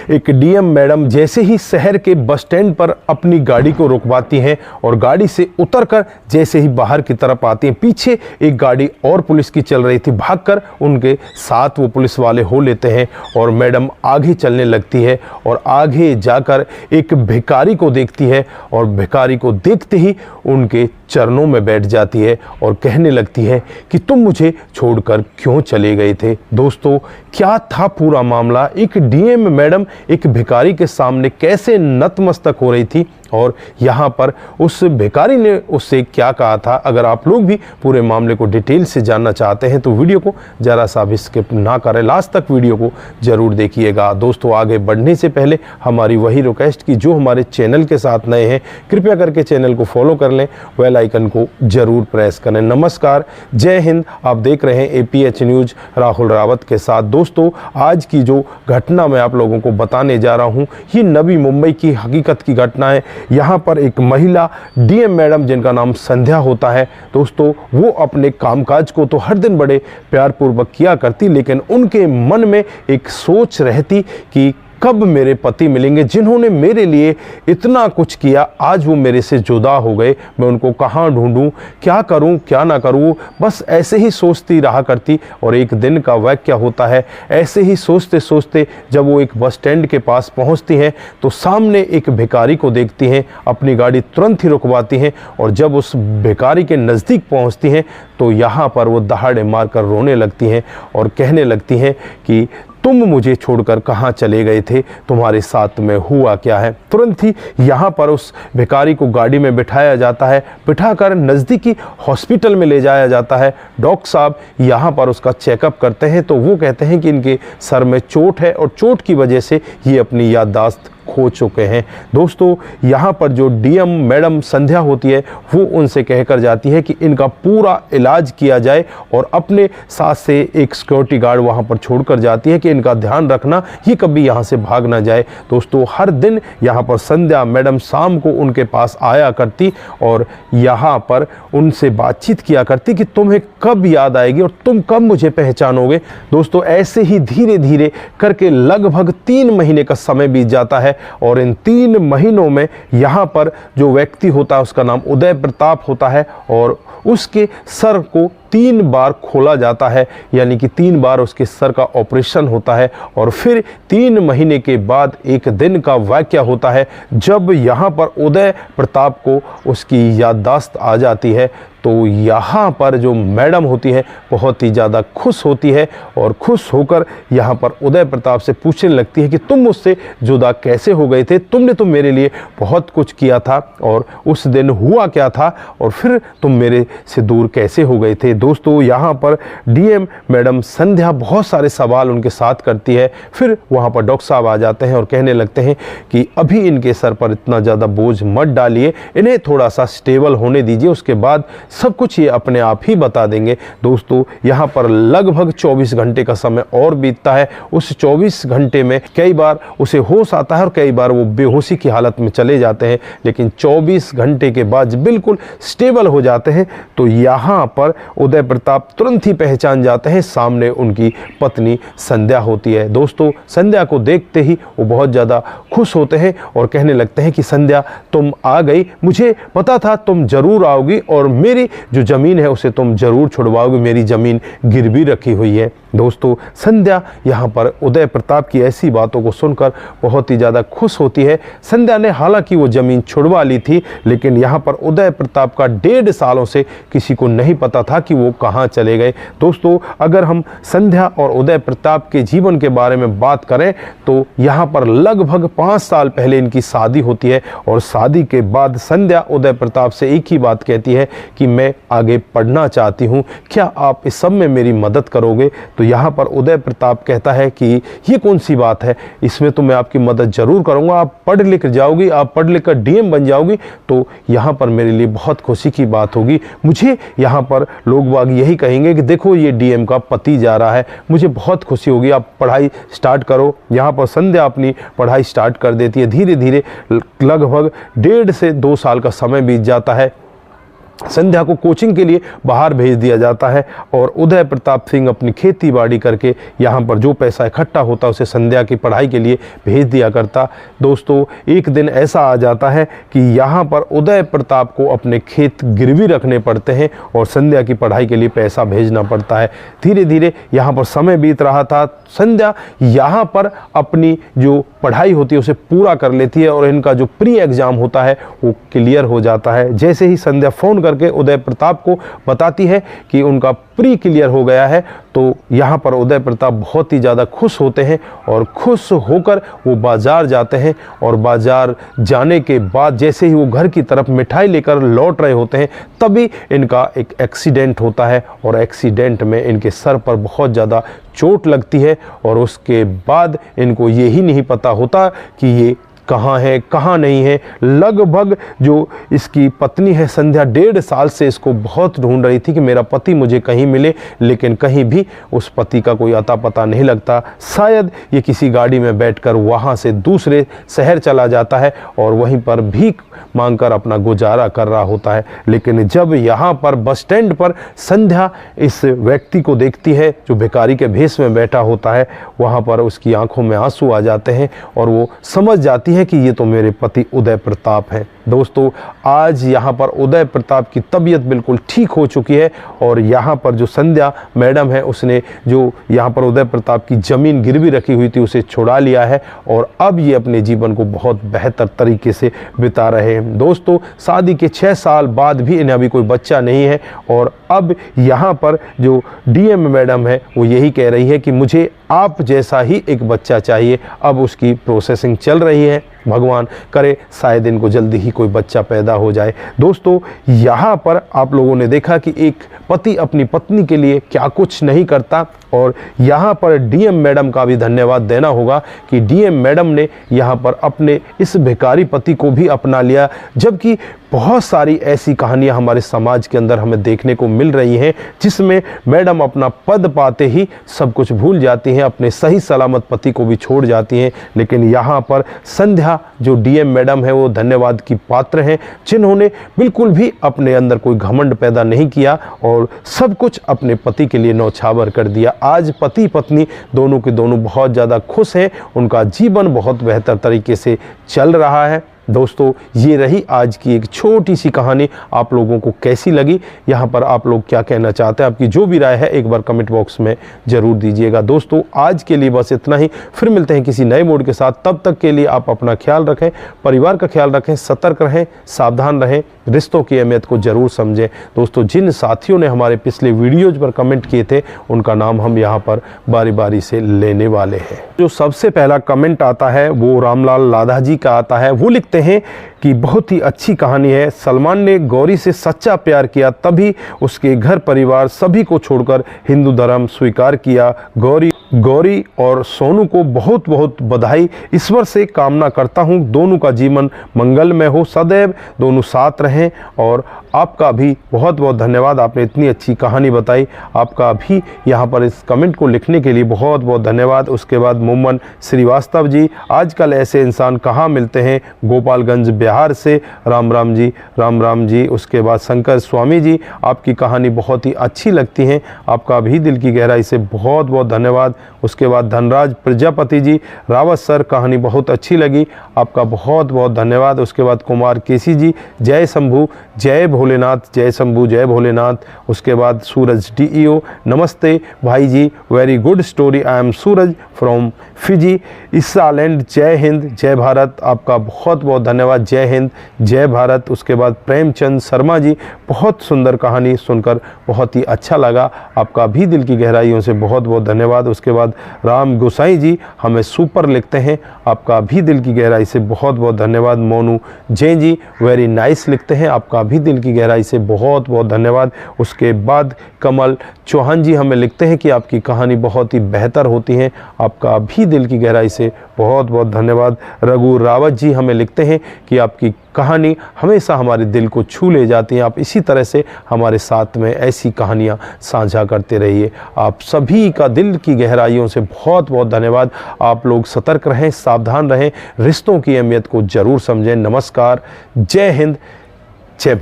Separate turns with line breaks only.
एक DM madam जैसे ही शहर के बस स्टैंड पर अपनी गाड़ी को रुकवाती हैं और गाड़ी से उतरकर जैसे ही बाहर की तरफ आती हैं, पीछे एक गाड़ी और पुलिस की चल रही थी, भागकर उनके साथ वो पुलिस वाले हो लेते हैं और मैडम आगे चलने लगती है और आगे जाकर एक भिखारी को देखती है और भिखारी को देखते ही उनके चरणों में बैठ जाती है और कहने लगती है कि तुम मुझे छोड़कर क्यों चले गए थे। दोस्तों, क्या था पूरा मामला? एक डीएम मैडम एक भिखारी के सामने कैसे नतमस्तक हो रही थी और यहाँ पर उस भिखारी ने उससे क्या कहा था? अगर आप लोग भी पूरे मामले को डिटेल से जानना चाहते हैं तो वीडियो को ज़रा सा भी स्किप ना करें, लास्ट तक वीडियो को ज़रूर देखिएगा। दोस्तों, आगे बढ़ने से पहले हमारी वही रिक्वेस्ट कि जो हमारे चैनल के साथ नए हैं कृपया करके चैनल को फॉलो कर लें, बेल आइकन को ज़रूर प्रेस करें। नमस्कार, जय हिंद। आप देख रहे हैं APH न्यूज़ राहुल रावत के साथ। दोस्तों, आज की जो घटना मैं आप लोगों को बताने जा रहा हूँ ये नवी मुंबई की हकीकत की घटना है। यहाँ पर एक महिला डीएम मैडम जिनका नाम संध्या होता है, दोस्तों वो अपने कामकाज को तो हर दिन बड़े प्यारपूर्वक किया करती, लेकिन उनके मन में एक सोच रहती कि कब मेरे पति मिलेंगे जिन्होंने मेरे लिए इतना कुछ किया, आज वो मेरे से जुदा हो गए, मैं उनको कहाँ ढूंढूं, क्या करूं क्या ना करूं, बस ऐसे ही सोचती रहा करती। और एक दिन का वाक़या होता है, ऐसे ही सोचते सोचते जब वो एक बस स्टैंड के पास पहुंचती हैं तो सामने एक भिखारी को देखती हैं, अपनी गाड़ी तुरंत ही रुकवाती हैं और जब उस भिखारी के नज़दीक पहुंचती हैं तो यहाँ पर वो दहाड़े मारकर रोने लगती हैं और कहने लगती हैं कि तुम मुझे छोड़कर कहाँ चले गए थे, तुम्हारे साथ में हुआ क्या है। तुरंत ही यहाँ पर उस भिखारी को गाड़ी में बिठाया जाता है, बिठाकर नज़दीकी हॉस्पिटल में ले जाया जाता है। डॉक्टर साहब यहाँ पर उसका चेकअप करते हैं तो वो कहते हैं कि इनके सर में चोट है और चोट की वजह से ये अपनी याददाश्त खो चुके हैं। दोस्तों, यहाँ पर जो डीएम मैडम संध्या होती है वो उनसे कहकर जाती है कि इनका पूरा इलाज किया जाए और अपने साथ से एक सिक्योरिटी गार्ड वहाँ पर छोड़कर जाती है कि इनका ध्यान रखना, ये कभी यहाँ से भाग ना जाए। दोस्तों, हर दिन यहाँ पर संध्या मैडम शाम को उनके पास आया करती और यहाँ पर उनसे बातचीत किया करती कि तुम्हें कब याद आएगी और तुम कब मुझे पहचानोगे। दोस्तों, ऐसे ही धीरे धीरे करके लगभग 3 महीने का समय बीत जाता है और इन 3 महीनों में यहाँ पर जो व्यक्ति होता है उसका नाम उदय प्रताप होता है और उसके सर को 3 बार खोला जाता है, यानी कि 3 बार उसके सर का ऑपरेशन होता है। और फिर 3 महीने के बाद एक दिन का वाक़या होता है जब यहाँ पर उदय प्रताप को उसकी याददाश्त आ जाती है। तो यहाँ पर जो मैडम होती है बहुत ही ज़्यादा खुश होती है और खुश होकर यहाँ पर उदय प्रताप से पूछने लगती है कि तुम मुझसे जुदा कैसे हो गए थे, तुमने तो मेरे लिए बहुत कुछ किया था और उस दिन हुआ क्या था और फिर तुम मेरे से दूर कैसे हो गए थे। दोस्तों, यहाँ पर डीएम मैडम संध्या बहुत सारे सवाल उनके साथ करती है। फिर वहाँ पर डॉक्टर साहब आ जाते हैं और कहने लगते हैं कि अभी इनके सर पर इतना ज़्यादा बोझ मत डालिए, इन्हें थोड़ा सा स्टेबल होने दीजिए, उसके बाद सब कुछ ये अपने आप ही बता देंगे। दोस्तों, यहाँ पर लगभग 24 घंटे का समय और बीतता है। उस 24 घंटे में कई बार उसे होश आता है और कई बार वो बेहोशी की हालत में चले जाते हैं, लेकिन 24 घंटे के बाद बिल्कुल स्टेबल हो जाते हैं। तो यहाँ पर उदय प्रताप तुरंत ही पहचान जाते हैं, सामने उनकी पत्नी संध्या होती है। दोस्तों, संध्या को देखते ही वो बहुत ज़्यादा खुश होते हैं और कहने लगते हैं कि संध्या तुम आ गई, मुझे पता था तुम ज़रूर आओगी और मेरी जो ज़मीन है उसे तुम ज़रूर छुड़वाओगे, मेरी ज़मीन गिरवी रखी हुई है। दोस्तों, संध्या यहाँ पर उदय प्रताप की ऐसी बातों को सुनकर बहुत ही ज़्यादा खुश होती है। संध्या ने हालांकि वो ज़मीन छुड़वा ली थी, लेकिन यहाँ पर उदय प्रताप का 1.5 सालों से किसी को नहीं पता था कि वो कहाँ चले गए। दोस्तों, अगर हम संध्या और उदय प्रताप के जीवन के बारे में बात करें तो यहाँ पर लगभग 5 साल पहले इनकी शादी होती है और शादी के बाद संध्या उदय प्रताप से एक ही बात कहती है कि मैं आगे पढ़ना चाहती हूँ, क्या आप इस सब में मेरी मदद करोगे। तो यहाँ पर उदय प्रताप कहता है कि ये कौन सी बात है, इसमें तो मैं आपकी मदद ज़रूर करूँगा, आप पढ़ लिख जाओगी, आप पढ़ लिख कर डीएम बन जाओगी तो यहाँ पर मेरे लिए बहुत खुशी की बात होगी। मुझे यहाँ पर लोग बाग यही कहेंगे कि देखो ये डीएम का पति जा रहा है, मुझे बहुत खुशी होगी, आप पढ़ाई स्टार्ट करो। यहाँ पर संध्या अपनी पढ़ाई स्टार्ट कर देती है। धीरे धीरे लगभग 1.5 से 2 साल का समय बीत जाता है संध्या को कोचिंग के लिए बाहर भेज दिया जाता है और उदय प्रताप सिंह अपनी खेती बाड़ी करके यहाँ पर जो पैसा इकट्ठा होता उसे संध्या की पढ़ाई के लिए भेज दिया करता। दोस्तों एक दिन ऐसा आ जाता है कि यहाँ पर उदय प्रताप को अपने खेत गिरवी रखने पड़ते हैं और संध्या की पढ़ाई के लिए पैसा भेजना पड़ता है। धीरे धीरे यहाँ पर समय बीत रहा था। संध्या यहाँ पर अपनी जो पढ़ाई होती है उसे पूरा कर लेती है और इनका जो प्री एग्ज़ाम होता है वो क्लियर हो जाता है। जैसे ही संध्या फ़ोन करके उदय प्रताप को बताती है कि उनका प्री क्लियर हो गया है तो यहाँ पर उदय प्रताप बहुत ही ज़्यादा खुश होते हैं और खुश होकर वो बाज़ार जाते हैं और बाज़ार जाने के बाद जैसे ही वो घर की तरफ मिठाई लेकर लौट रहे होते हैं तभी इनका एक एक्सीडेंट होता है और एक्सीडेंट में इनके सर पर बहुत ज़्यादा चोट लगती है और उसके बाद इनको यही नहीं पता होता कि ये कहाँ है कहाँ नहीं है। लगभग जो इसकी पत्नी है संध्या 1.5 साल से इसको बहुत ढूंढ रही थी कि मेरा पति मुझे कहीं मिले, लेकिन कहीं भी उस पति का कोई अता पता नहीं लगता। शायद ये किसी गाड़ी में बैठकर वहाँ से दूसरे शहर चला जाता है और वहीं पर भीख मांगकर अपना गुजारा कर रहा होता है। लेकिन जब यहाँ पर बस स्टैंड पर संध्या इस व्यक्ति को देखती है जो भिखारी के भेष में बैठा होता है, वहाँ पर उसकी आंखों में आंसू आ जाते हैं और वो समझ जाती है कि ये तो मेरे पति उदय प्रताप हैं। दोस्तों आज यहाँ पर उदय प्रताप की तबीयत बिल्कुल ठीक हो चुकी है और यहाँ पर जो संध्या मैडम है उसने जो यहाँ पर उदय प्रताप की ज़मीन गिरवी रखी हुई थी उसे छुड़ा लिया है और अब ये अपने जीवन को बहुत बेहतर तरीके से बिता रहे हैं। दोस्तों शादी के 6 साल बाद भी इन्हें अभी कोई बच्चा नहीं है और अब यहाँ पर जो डीएम मैडम है वो यही कह रही है कि मुझे आप जैसा ही एक बच्चा चाहिए। अब उसकी प्रोसेसिंग चल रही है, भगवान करे शायद इनको जल्दी ही कोई बच्चा पैदा हो जाए। दोस्तों यहाँ पर आप लोगों ने देखा कि एक पति अपनी पत्नी के लिए क्या कुछ नहीं करता और यहाँ पर डीएम मैडम का भी धन्यवाद देना होगा कि डीएम मैडम ने यहाँ पर अपने इस भिखारी पति को भी अपना लिया। जबकि बहुत सारी ऐसी कहानियाँ हमारे समाज के अंदर हमें देखने को मिल रही हैं जिसमें मैडम अपना पद पाते ही सब कुछ भूल जाती हैं, अपने सही सलामत पति को भी छोड़ जाती हैं। लेकिन यहाँ पर संध्या जो डीएम मैडम है वो धन्यवाद की पात्र हैं, जिन्होंने बिल्कुल भी अपने अंदर कोई घमंड पैदा नहीं किया और सब कुछ अपने पति के लिए न्यौछावर कर दिया। आज पति पत्नी दोनों के दोनों बहुत ज़्यादा खुश हैं, उनका जीवन बहुत बेहतर तरीके से चल रहा है। दोस्तों ये रही आज की एक छोटी सी कहानी। आप लोगों को कैसी लगी, यहाँ पर आप लोग क्या कहना चाहते हैं, आपकी जो भी राय है एक बार कमेंट बॉक्स में ज़रूर दीजिएगा। दोस्तों आज के लिए बस इतना ही, फिर मिलते हैं किसी नए मोड के साथ। तब तक के लिए आप अपना ख्याल रखें, परिवार का ख्याल रखें, सतर्क रहें, सावधान रहें, रिश्तों की अहमियत को ज़रूर समझें। दोस्तों जिन साथियों ने हमारे पिछले वीडियोज़ पर कमेंट किए थे उनका नाम हम यहाँ पर बारी बारी से लेने वाले हैं। जो सबसे पहला कमेंट आता है वो रामलाल लाधा जी का आता है। वो लिखते हैं कि बहुत ही अच्छी कहानी है। सलमान ने गौरी से सच्चा प्यार किया तभी उसके घर परिवार सभी को छोड़कर हिंदू धर्म स्वीकार किया। गौरी और सोनू को बहुत बहुत बधाई। ईश्वर से कामना करता हूँ दोनों का जीवन मंगलमय हो, सदैव दोनों साथ रहें। और आपका भी बहुत बहुत धन्यवाद, आपने इतनी अच्छी कहानी बताई। आपका भी यहाँ पर इस कमेंट को लिखने के लिए बहुत बहुत धन्यवाद। उसके बाद मोमन श्रीवास्तव जी, आजकल ऐसे इंसान कहाँ मिलते हैं, गोपालगंज बिहार से राम राम जी। उसके बाद शंकर स्वामी जी, आपकी कहानी बहुत ही अच्छी लगती है, आपका भी दिल की गहराई से बहुत बहुत धन्यवाद। उसके बाद धनराज प्रजापति जी, रावत सर कहानी बहुत अच्छी लगी, आपका बहुत बहुत धन्यवाद। उसके बाद कुमार केसी जी, जय शंभू जय भोलेनाथ, जय शंभू जय भोलेनाथ। उसके बाद सूरज डीईओ, नमस्ते भाई जी, very good story, I am Suraj from Fiji island, जय हिंद जय भारत। आपका बहुत बहुत धन्यवाद, जय हिंद जय भारत। उसके बाद प्रेमचंद शर्मा जी, बहुत सुंदर कहानी सुनकर बहुत ही अच्छा लगा, आपका भी दिल की गहराइयों से बहुत बहुत धन्यवाद। उसके बाद राम गोसाई जी हमें सुपर लिखते हैं, आपका भी दिल की गहराई से बहुत बहुत धन्यवाद। मोनू जैन जी वेरी नाइस लिखते हैं, आपका भी दिल की गहराई से बहुत बहुत धन्यवाद। उसके बाद कमल चौहान जी हमें लिखते हैं कि आपकी कहानी बहुत ही बेहतर होती है, आपका भी दिल की गहराई से बहुत बहुत धन्यवाद। रघु रावत जी हमें लिखते हैं कि आपकी कहानी हमेशा हमारे दिल को छू ले जाती हैं, आप इसी तरह से हमारे साथ में ऐसी कहानियाँ साझा करते रहिए। आप सभी का दिल की गहराइयों से बहुत बहुत धन्यवाद। आप लोग सतर्क रहें, सावधान रहें, रिश्तों की अहमियत को ज़रूर समझें। नमस्कार, जय हिंद